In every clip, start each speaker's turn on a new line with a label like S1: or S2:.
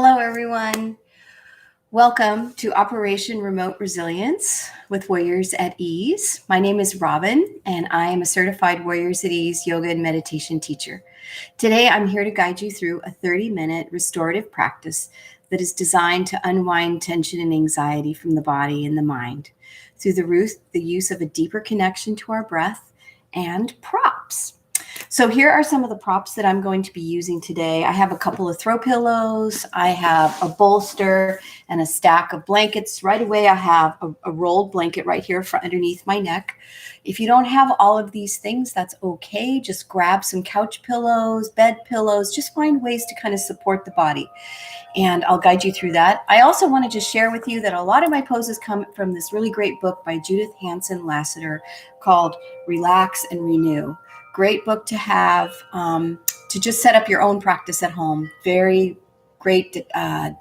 S1: Hello, everyone. Welcome to Operation Remote Resilience with Warriors at Ease. My name is Robin, and I am a certified Warriors at Ease yoga and meditation teacher. Today, I'm here to guide you through a 30-minute restorative practice that is designed to unwind tension and anxiety from the body and the mind through the use of a deeper connection to our breath and props. So here are some of the props that I'm going to be using today. I have a couple of throw pillows. I have a bolster and a stack of blankets. Right away, I have a rolled blanket right here underneath my neck. If you don't have all of these things, that's okay. Just grab some couch pillows, bed pillows. Just find ways to kind of support the body. And I'll guide you through that. I also wanted to share with you that a lot of my poses come from this really great book by Judith Hanson Lassiter called Relax and Renew. Great book to have to just set up your own practice at home. Very great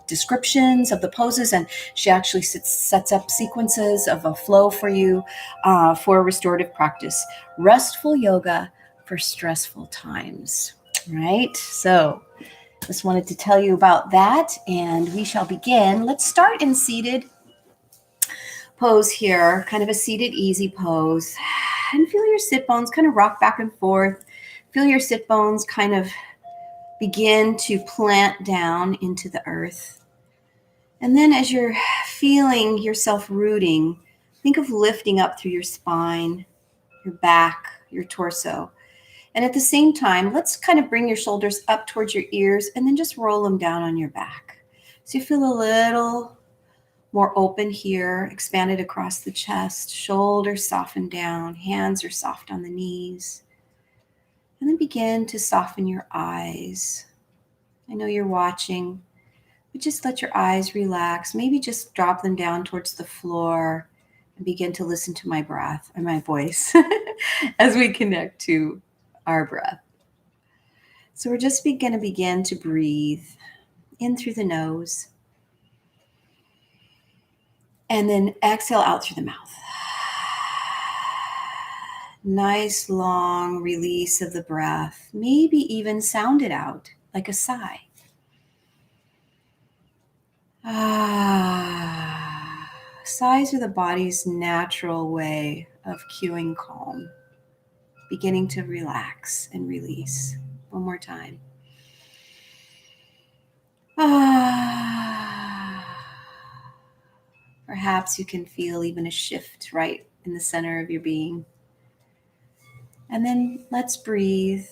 S1: descriptions of the poses, and she actually sets up sequences of a flow for you for a restorative practice. Restful yoga for stressful times, right? So just wanted to tell you about that, and we shall begin. Let's start in seated pose here, kind of a seated easy pose. And feel your sit bones kind of rock back and forth. Feel your sit bones kind of begin to plant down into the earth. And then as you're feeling yourself rooting, think of lifting up through your spine, your back, your torso. And at the same time, let's kind of bring your shoulders up towards your ears and then just roll them down on your back. So you feel a little more open here, expanded across the chest, shoulders soften down, hands are soft on the knees. And then begin to soften your eyes. I know you're watching, but just let your eyes relax. Maybe just drop them down towards the floor and begin to listen to my breath and my voice as we connect to our breath. So we're just going to begin to breathe in through the nose. And then exhale out through the mouth. Nice long release of the breath. Maybe even sound it out like a sigh. Sighs are the body's natural way of cueing calm, beginning to relax and release. One more time. Perhaps you can feel even a shift right in the center of your being. And then let's breathe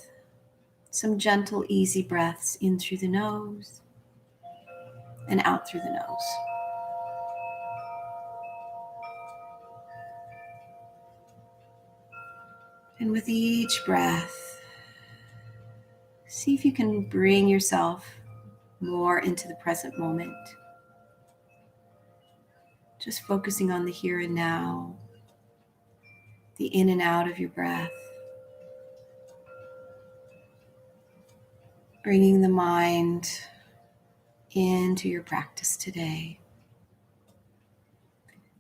S1: some gentle, easy breaths in through the nose and out through the nose. And with each breath, see if you can bring yourself more into the present moment. Just focusing on the here and now, the in and out of your breath. Bringing the mind into your practice today.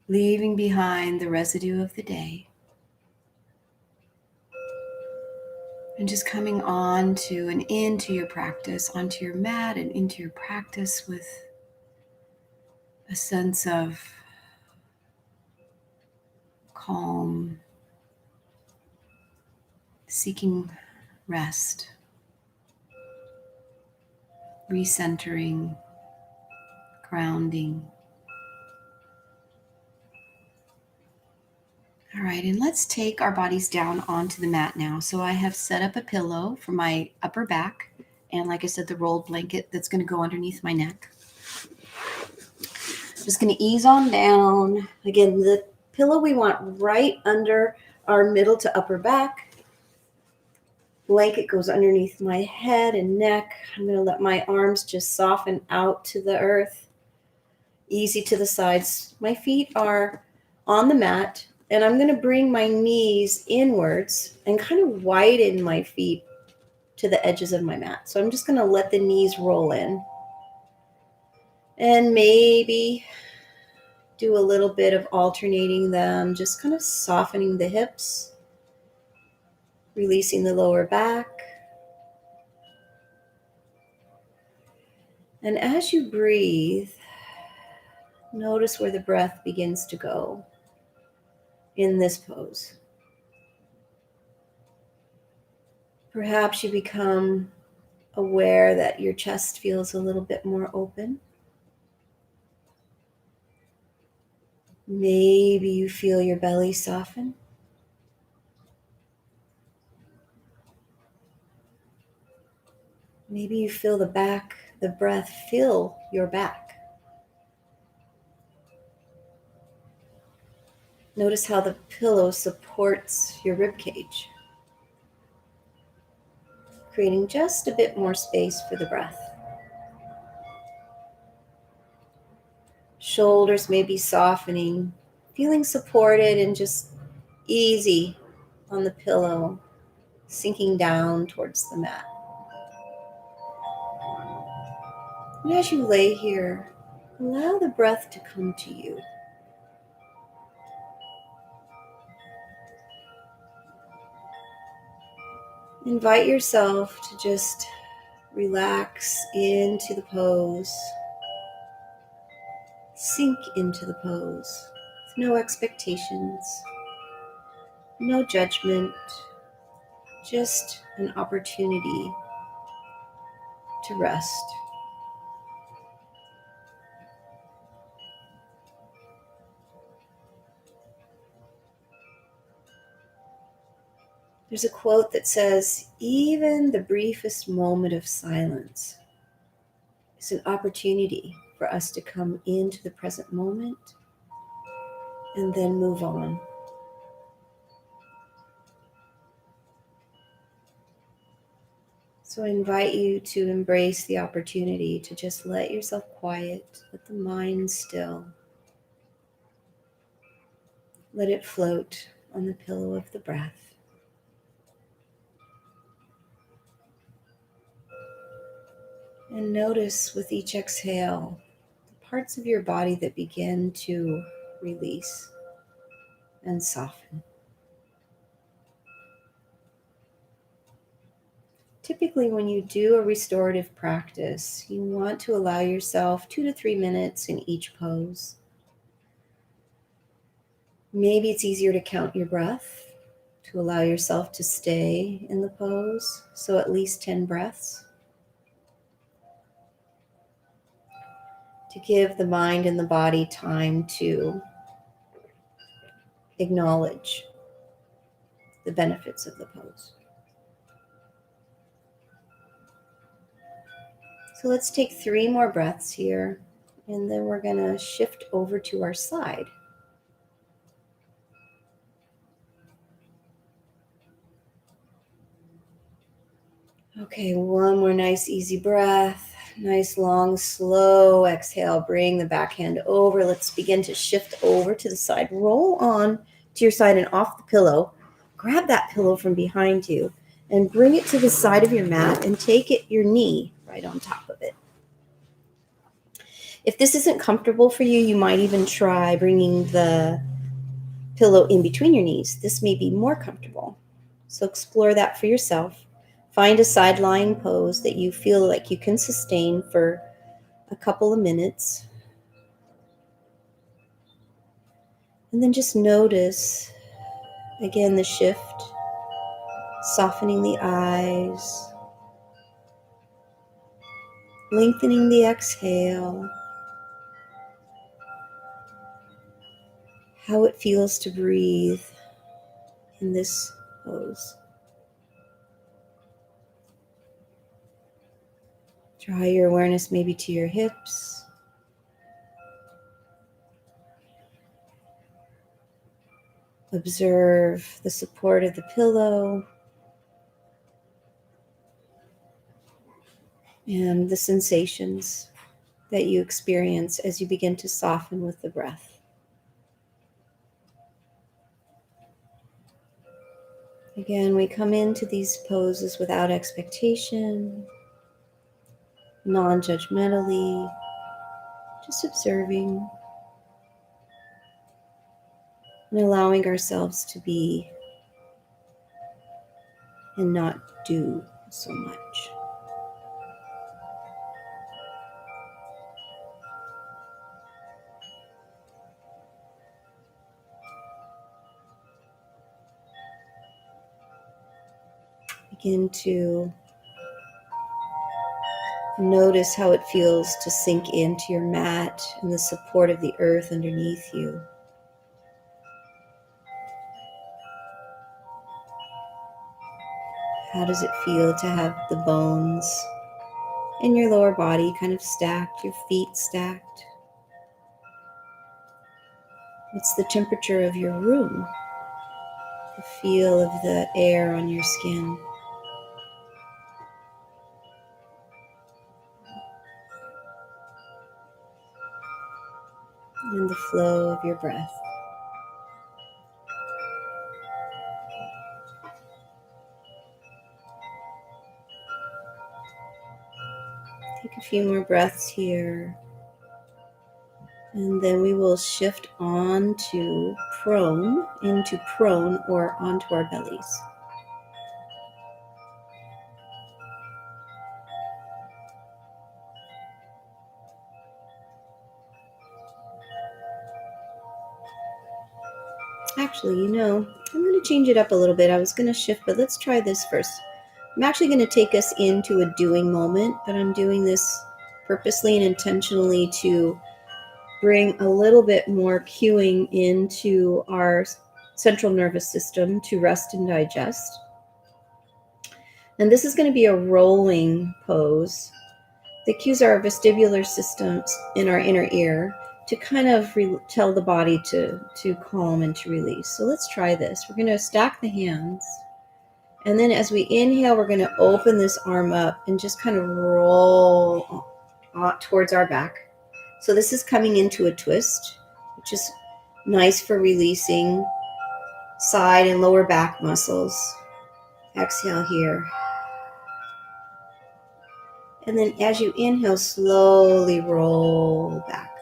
S1: Leaving behind the residue of the day. And just coming on to and into your practice, onto your mat and into your practice with a sense of calm, seeking rest, recentering, grounding. All right, and let's take our bodies down onto the mat now. So I have set up a pillow for my upper back, and like I said, the rolled blanket that's going to go underneath my neck. Just going to ease on down. Again, the pillow we want right under our middle to upper back. Blanket goes underneath my head and neck. I'm going to let my arms just soften out to the earth. Easy to the sides. My feet are on the mat, and I'm going to bring my knees inwards and kind of widen my feet to the edges of my mat. So I'm just going to let the knees roll in. And maybe do a little bit of alternating them, just kind of softening the hips, releasing the lower back. And as you breathe, notice where the breath begins to go in this pose. Perhaps you become aware that your chest feels a little bit more open. Maybe you feel your belly soften. Maybe you feel the breath fill your back. Notice how the pillow supports your rib cage, creating just a bit more space for the breath. Shoulders may be softening, feeling supported and just easy on the pillow, sinking down towards the mat. And as you lay here, allow the breath to come to you. Invite yourself to just relax into the pose. Sink into the pose with no expectations, no judgment, just an opportunity to rest. There's a quote that says, even the briefest moment of silence is an opportunity for us to come into the present moment and then move on. So I invite you to embrace the opportunity to just let yourself quiet, let the mind still. Let it float on the pillow of the breath. And notice with each exhale, the parts of your body that begin to release and soften. Typically, when you do a restorative practice, you want to allow yourself 2 to 3 minutes in each pose. Maybe it's easier to count your breath, to allow yourself to stay in the pose, so at least 10 breaths. To give the mind and the body time to acknowledge the benefits of the pose. So let's take 3 more breaths here, and then we're going to shift over to our side. Okay, one more nice easy breath. Nice long slow exhale. Bring the backhand over. Let's begin to shift over to the side. Roll on to your side and off the pillow. Grab that pillow from behind you and bring it to the side of your mat and take your knee right on top of it. If this isn't comfortable for you, you might even try bringing the pillow in between your knees. This may be more comfortable. So explore that for yourself. Find a side lying pose that you feel like you can sustain for a couple of minutes. And then just notice, again, the shift, softening the eyes, lengthening the exhale, how it feels to breathe in this pose. Draw your awareness maybe to your hips. Observe the support of the pillow and the sensations that you experience as you begin to soften with the breath. Again, we come into these poses without expectation, non-judgmentally, just observing and allowing ourselves to be and not do so much. Begin to notice how it feels to sink into your mat and the support of the earth underneath you. How does it feel to have the bones in your lower body kind of stacked, your feet stacked? What's the temperature of your room? The feel of the air on your skin. And the flow of your breath. Take a few more breaths here. And then we will shift into prone or onto our bellies. Actually, I'm going to change it up a little bit. I was going to shift, but let's try this first. I'm actually going to take us into a doing moment, but I'm doing this purposely and intentionally to bring a little bit more cueing into our central nervous system to rest and digest. And this is going to be a rolling pose that cues our vestibular systems in our inner ear to kind of tell the body to calm and to release. So let's try this. We're going to stack the hands. And then as we inhale, we're going to open this arm up and just kind of roll towards our back. So this is coming into a twist, which is nice for releasing side and lower back muscles. Exhale here. And then as you inhale, slowly roll back.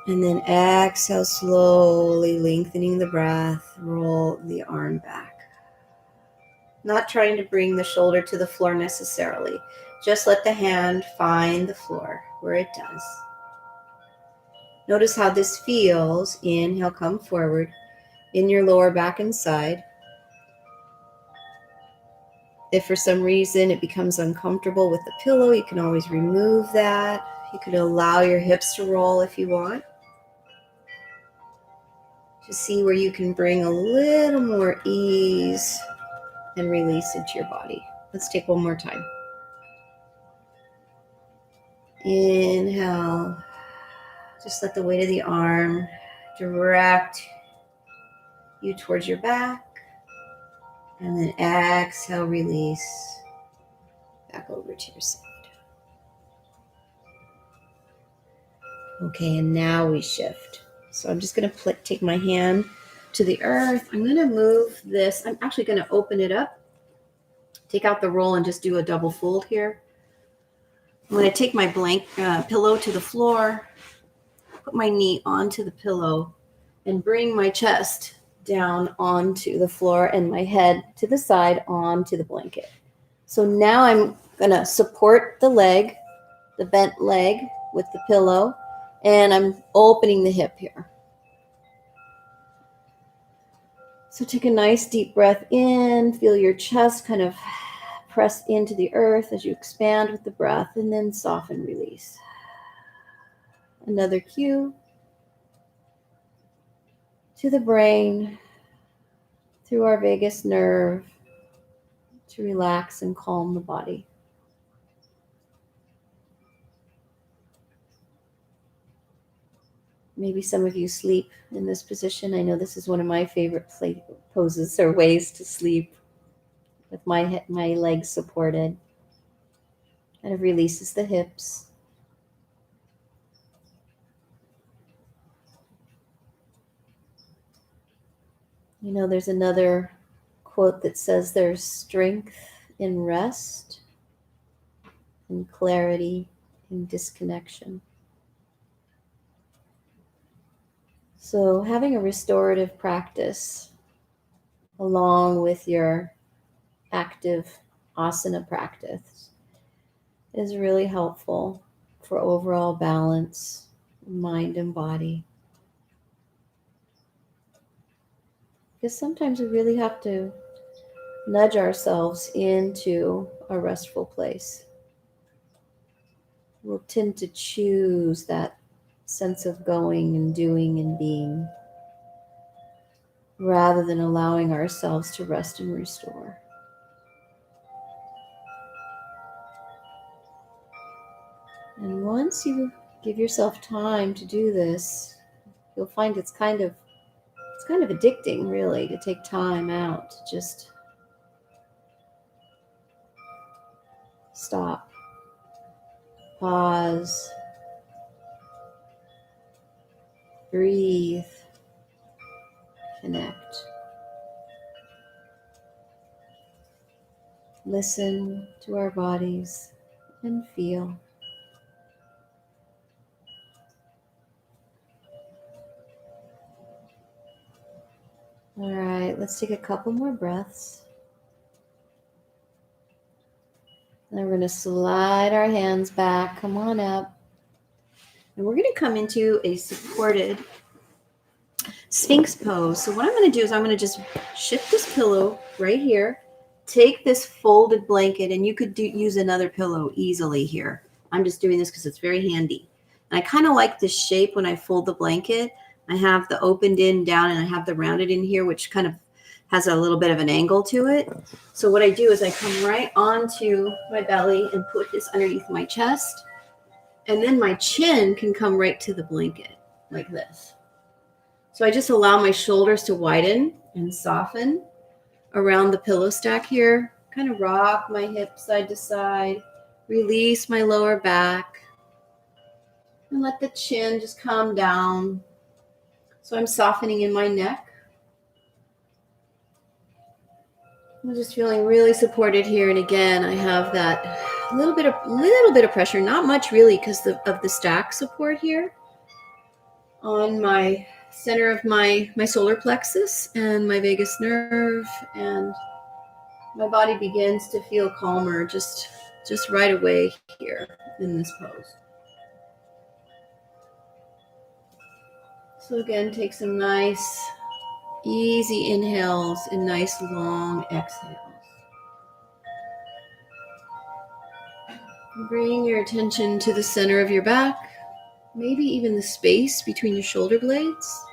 S1: And then exhale, slowly lengthening the breath, roll the arm back. Not trying to bring the shoulder to the floor necessarily. Just let the hand find the floor where it does. Notice how this feels. Inhale, come forward in your lower back and side. If for some reason it becomes uncomfortable with the pillow, you can always remove that. You could allow your hips to roll if you want. Just see where you can bring a little more ease and release into your body. Let's take one more time. Inhale. Just let the weight of the arm direct you towards your back. And then exhale, release back over to your side. Okay, and now we shift. So I'm just going to take my hand to the earth. I'm going to move this. I'm actually going to open it up. Take out the roll and just do a double fold here. I'm going to take my blank pillow to the floor, put my knee onto the pillow, and bring my chest down onto the floor and my head to the side onto the blanket. So now I'm going to support the leg, the bent leg with the pillow, and I'm opening the hip here. So take a nice deep breath in, feel your chest kind of press into the earth as you expand with the breath, and then soften, release. Another cue to the brain, through our vagus nerve, to relax and calm the body. Maybe some of you sleep in this position. I know this is one of my favorite poses or ways to sleep, with my legs supported. Kind of releases the hips. There's another quote that says there's strength in rest and clarity in disconnection. So having a restorative practice along with your active asana practice is really helpful for overall balance, mind and body.
S2: Because sometimes we really have to nudge ourselves into a restful place. We'll tend to choose that sense of going and doing and being rather than allowing ourselves to rest and restore. And once you give yourself time to do this, you'll find it's kind of addicting, really, to take time out to just stop, pause, breathe, connect. Listen to our bodies and feel. All right, let's take a couple more breaths. Then we're going to slide our hands back. Come on up. And we're going to come into a supported Sphinx pose. So what I'm going to do is I'm going to just shift this pillow right here. Take this folded blanket, and you could use another pillow easily here. I'm just doing this because it's very handy. And I kind of like this shape when I fold the blanket. I have the opened in down and I have the rounded in here, which kind of has a little bit of an angle to it. So what I do is I come right onto my belly and put this underneath my chest. And then my chin can come right to the blanket like this. So I just allow my shoulders to widen and soften around the pillow stack here. Kind of rock my hips side to side. Release my lower back. And let the chin just calm down. So I'm softening in my neck. I'm just feeling really supported here. And again, I have that little bit of pressure, not much really because of the stack support here on my center of my solar plexus and my vagus nerve, and my body begins to feel calmer just right away here in this pose. So again, take some nice easy inhales and nice long exhales. Bring your attention to the center of your back, maybe even the space between your shoulder blades.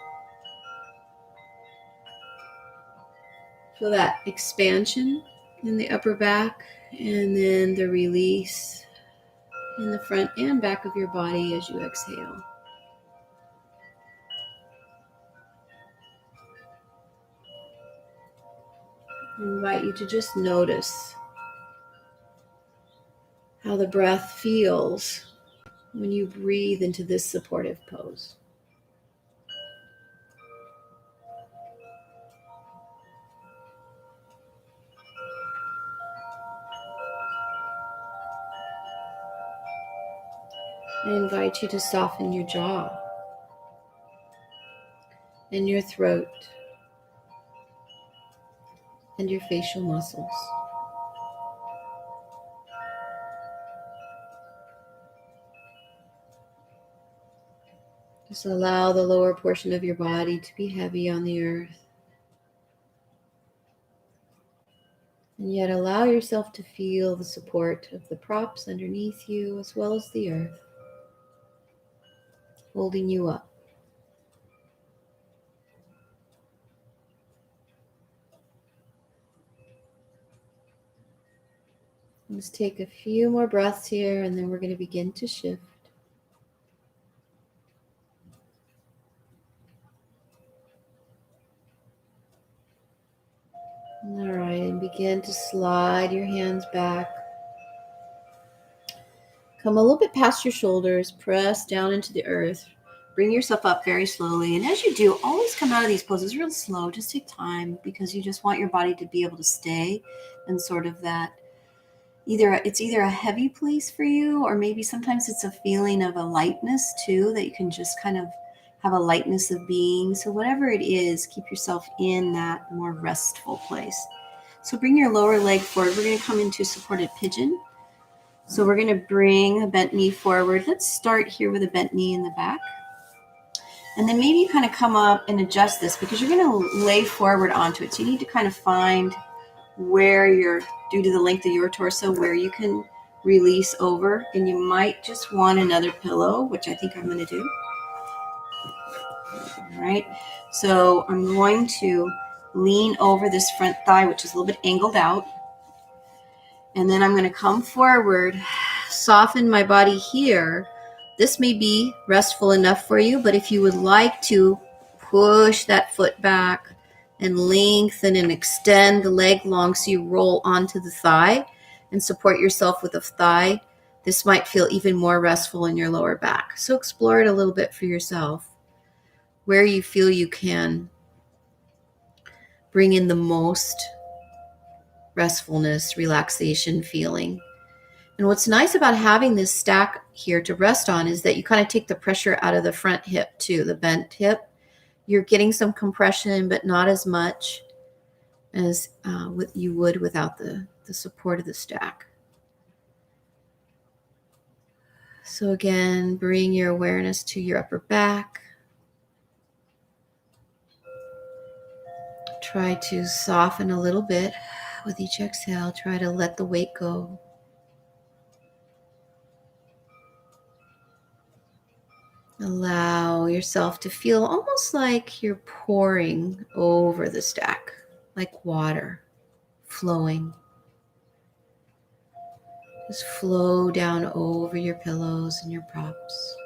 S2: Feel that expansion in the upper back, and then the release in the front and back of your body as you exhale. I invite you to just notice how the breath feels when you breathe into this supportive pose. I invite you to soften your jaw and your throat and your facial muscles. Just allow the lower portion of your body to be heavy on the earth. And yet allow yourself to feel the support of the props underneath you as well as the earth, holding you up. Let's take a few more breaths here, and then we're going to begin to shift. All right, and begin to slide your hands back. Come a little bit past your shoulders, press down into the earth. Bring yourself up very slowly. And as you do, always come out of these poses real slow. Just take time, because you just want your body to be able to stay in sort of that, it's either a heavy place for you, or maybe sometimes it's a feeling of a lightness too, that you can just kind of have a lightness of being. So whatever it is, keep yourself in that more restful place. So bring your lower leg forward. We're going to come into supported pigeon. So we're going to bring a bent knee forward. Let's start here with a bent knee in the back. And then maybe you kind of come up and adjust this because you're going to lay forward onto it. So you need to kind of find where you're, due to the length of your torso, where you can release over. And you might just want another pillow, which I think I'm going to do. All right. So I'm going to lean over this front thigh, which is a little bit angled out. And then I'm going to come forward, soften my body here. This may be restful enough for you, but if you would like to push that foot back and lengthen and extend the leg long so you roll onto the thigh and support yourself with the thigh, this might feel even more restful in your lower back. So explore it a little bit for yourself, where you feel you can bring in the most restfulness, relaxation feeling. And what's nice about having this stack here to rest on is that you kind of take the pressure out of the front hip too, the bent hip. You're getting some compression, but not as much as what you would without the support of the stack. So again, bring your awareness to your upper back. Try to soften a little bit with each exhale. Try to let the weight go. Allow yourself to feel almost like you're pouring over the stack, like water flowing. Just flow down over your pillows and your props.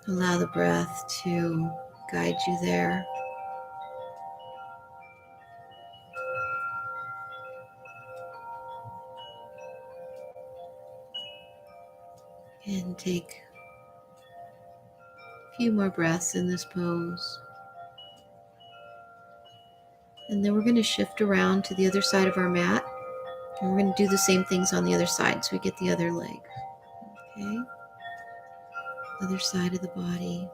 S2: Allow the breath to guide you there. And take a few more breaths in this pose. And then we're going to shift around to the other side of our mat. And we're going to do the same things on the other side so we get the other leg. Okay? Other side of the body.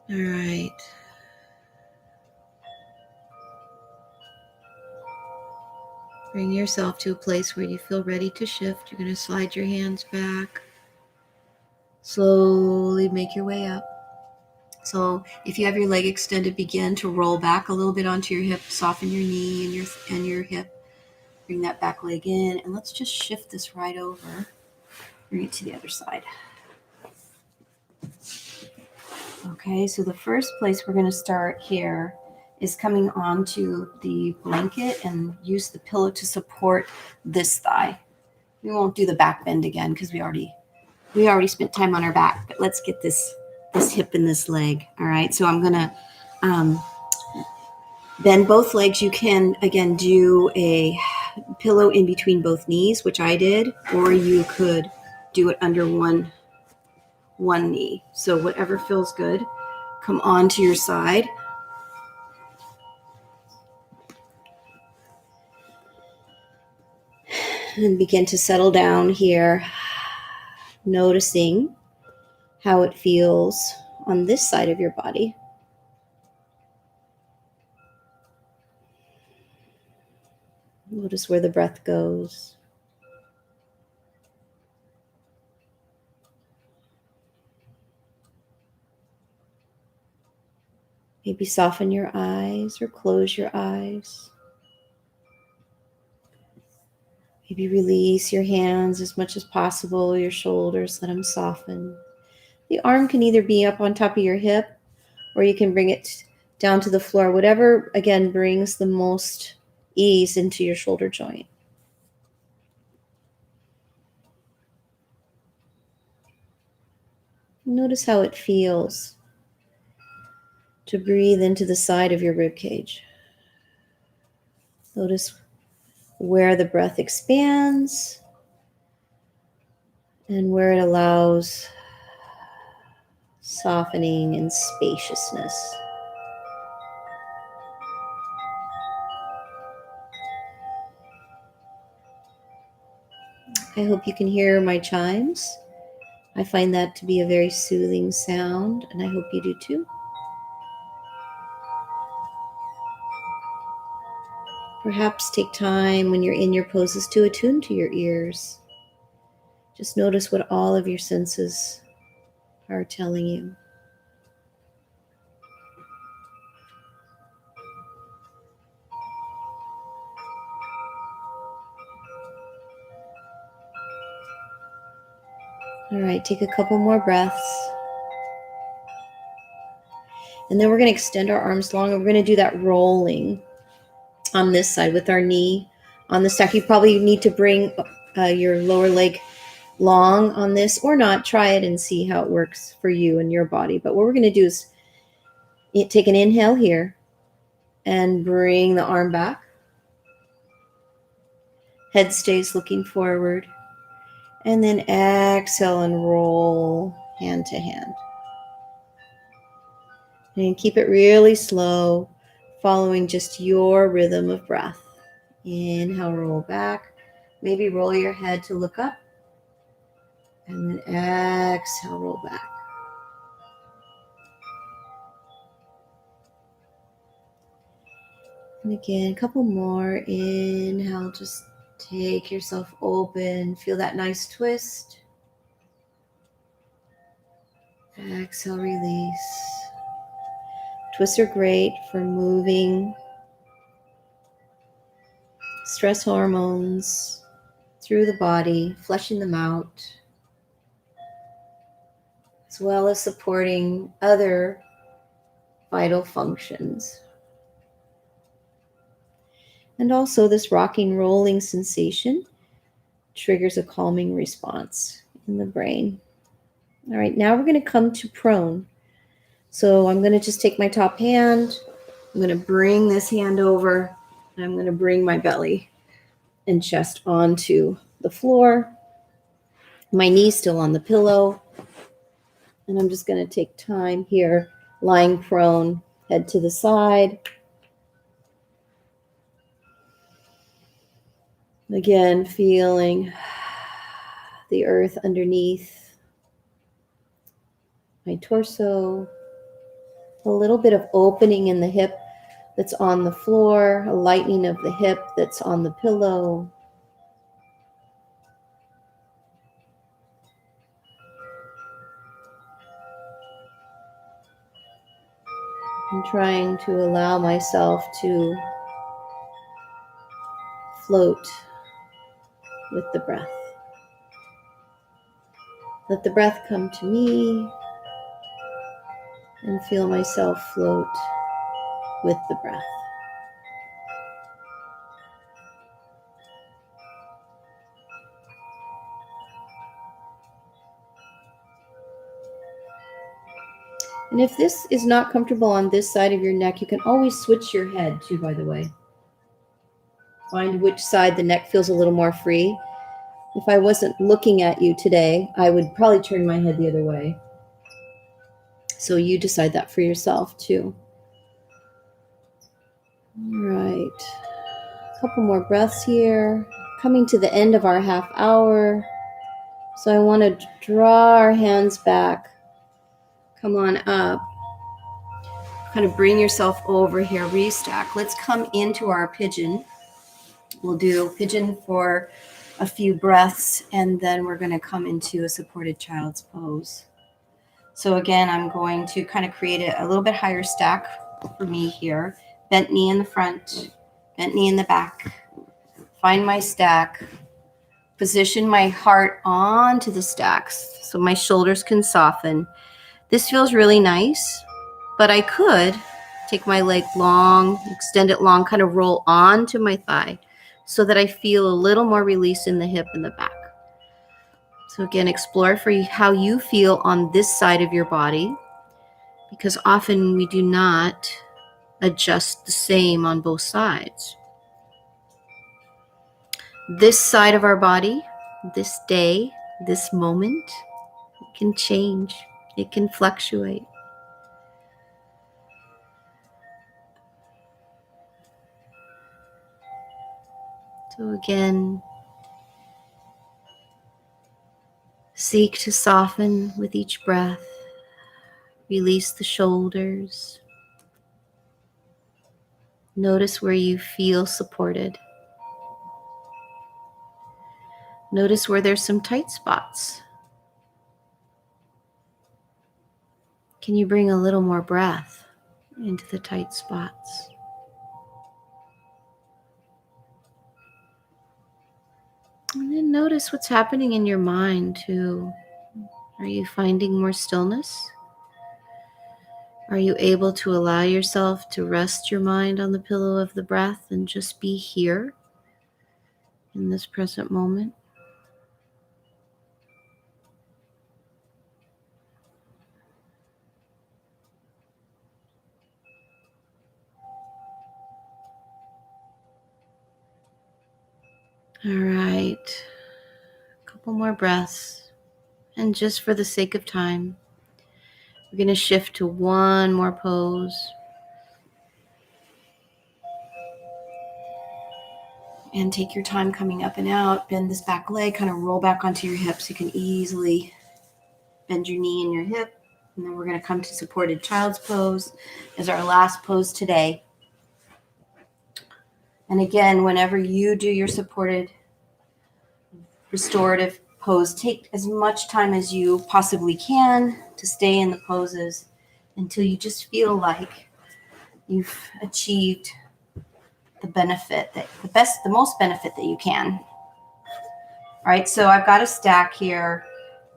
S2: All right. Bring yourself to a place where you feel ready to shift. You're going to slide your hands back. Slowly make your way up. So if you have your leg extended, begin to roll back a little bit onto your hip. Soften your knee and your hip. Bring that back leg in. And let's just shift this right over. Bring it to the other side. Okay, so the first place we're going to start here is coming onto the blanket and use the pillow to support this thigh. We won't do the back bend again because we already spent time on our back, but let's get this hip and this leg. All right, so I'm going to bend both legs. You can, again, do a pillow in between both knees, which I did, or you could do it under one knee. So whatever feels good. Come onto your side. And begin to settle down here, noticing how it feels on this side of your body. Notice where the breath goes. Maybe soften your eyes or close your eyes. Maybe release your hands as much as possible, your shoulders, let them soften. The arm can either be up on top of your hip or you can bring it down to the floor, whatever, again, brings the most ease into your shoulder joint. Notice how it feels to breathe into the side of your rib cage. Notice where the breath expands and where it allows softening and spaciousness. I hope you can hear my chimes. I find that to be a very soothing sound, and I hope you do too. Perhaps take time when you're in your poses to attune to your ears. Just notice what all of your senses are telling you. All right, take a couple more breaths. And then we're going to extend our arms long, and we're going to do that rolling on this side with our knee on the stack. You probably need to bring your lower leg long on this or not. Try it and see how it works for you and your body. But what we're going to do is take an inhale here and bring the arm back. Head stays looking forward. And then exhale and roll hand to hand. And keep it really slow, following just your rhythm of breath. Inhale, roll back. Maybe roll your head to look up. And then exhale, roll back. And again, a couple more. Inhale, just take yourself open. Feel that nice twist. Exhale, release. Twists are great for moving stress hormones through the body, flushing them out, as well as supporting other vital functions. And also this rocking, rolling sensation triggers a calming response in the brain. All right, now we're going to come to prone. So I'm going to just take my top hand. I'm going to bring this hand over, and I'm going to bring my belly and chest onto the floor. My knees still on the pillow. And I'm just going to take time here, lying prone, head to the side. Again, feeling the earth underneath my torso. A little bit of opening in the hip that's on the floor, a lightening of the hip that's on the pillow. I'm trying to allow myself to float with the breath. Let the breath come to me and feel myself float with the breath. And if this is not comfortable on this side of your neck, you can always switch your head too, by the way. Find which side the neck feels a little more free. If I wasn't looking at you today, I would probably turn my head the other way. So you decide that for yourself too. All right. A couple more breaths here. Coming to the end of our half hour. So I want to draw our hands back. Come on up. Kind of bring yourself over here, restack. Let's come into our pigeon. We'll do pigeon for a few breaths, and then we're going to come into a supported child's pose. So again, I'm going to kind of create a little bit higher stack for me here. Bent knee in the front, bent knee in the back. Find my stack. Position my heart onto the stacks so my shoulders can soften. This feels really nice, but I could take my leg long, extend it long, kind of roll onto my thigh so that I feel a little more release in the hip and the back. So again, explore for how you feel on this side of your body, because often we do not adjust the same on both sides. This side of our body, this day, this moment, it can change. It can fluctuate. So again, seek to soften with each breath. Release the shoulders. Notice where you feel supported. Notice where there's some tight spots. Can you bring a little more breath into the tight spots? And then notice what's happening in your mind too. Are you finding more stillness? Are you able to allow yourself to rest your mind on the pillow of the breath and just be here in this present moment? All right, a couple more breaths. And just for the sake of time, we're going to shift to one more pose. And take your time coming up and out. Bend this back leg, kind of roll back onto your hips. You can easily bend your knee and your hip. And then we're going to come to supported child's pose as our last pose today. And again, whenever you do your supported restorative pose, take as much time as you possibly can to stay in the poses until you just feel like you've achieved the benefit, the most benefit that you can. All right, so I've got a stack here,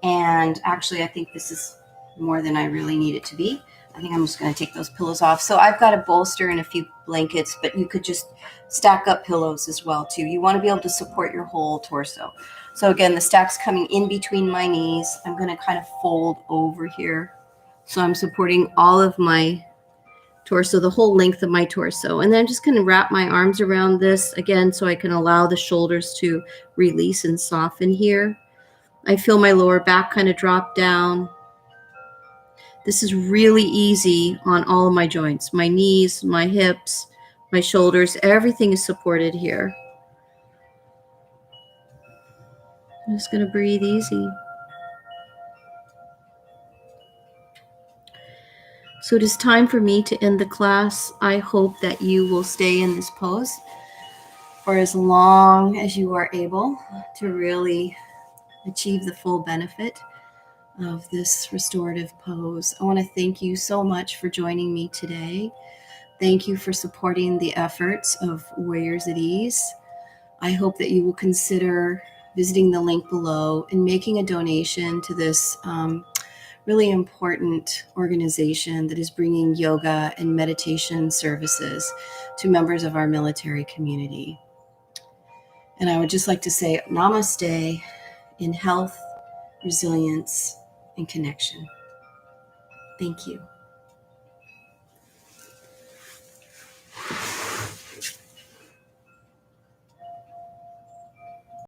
S2: and actually I think this is more than I really need it to be. I think I'm just going to take those pillows off. So I've got a bolster and a few blankets, but you could just stack up pillows as well too. You want to be able to support your whole torso. So again, the stack's coming in between my knees. I'm going to kind of fold over here. So I'm supporting all of my torso, the whole length of my torso. And then I'm just going to wrap my arms around this again so I can allow the shoulders to release and soften here. I feel my lower back kind of drop down. This is really easy on all of my joints, my knees, my hips, my shoulders, everything is supported here. I'm just going to breathe easy. So it is time for me to end the class. I hope that you will stay in this pose for as long as you are able to really achieve the full benefit of this restorative pose. I want to thank you so much for joining me today. Thank you for supporting the efforts of Warriors at Ease. I hope that you will consider visiting the link below and making a donation to this really important organization that is bringing yoga and meditation services to members of our military community. And I would just like to say namaste in health, resilience, and connection. Thank you.